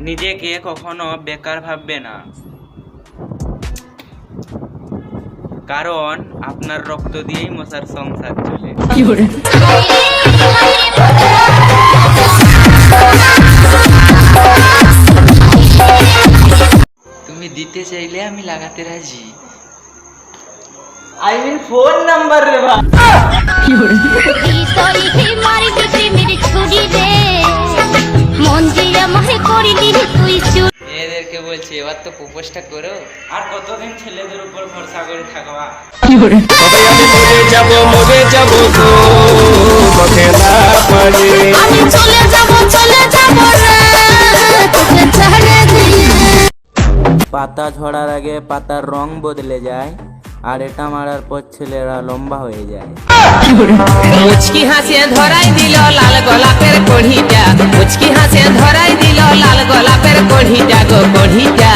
নিজেকে কখনো বেকার ভাববে না, কারণ আপনার রক্ত দিয়েই মশার সংসার চলে। তুমি দিতে চাইলে আমি লাগাতে রাজি। আই মিন ফোন নাম্বার রে ভাই। এদেরকে বলছি এবার তো প্রপোজটা করো। আর কতদিন ছেলেদের উপর ভরসা করে থাকবা? মরে যাব গো তোকে না পারে। আমি চলে যাব রে তোকে ছেড়ে দিয়ে। পাতা ঝরার আগে পাতার রং বদলে যায়, আর এটা মারার পর ছেলেরা লম্বা হয়ে যায়। মুচকি হাসিয়ে ধরাই দিল লাল গোলাপের কড়িটা, মুচকি হাসিয়ে ধরাই দিল লাল গোলাপের কড়িটা গো কড়িটা।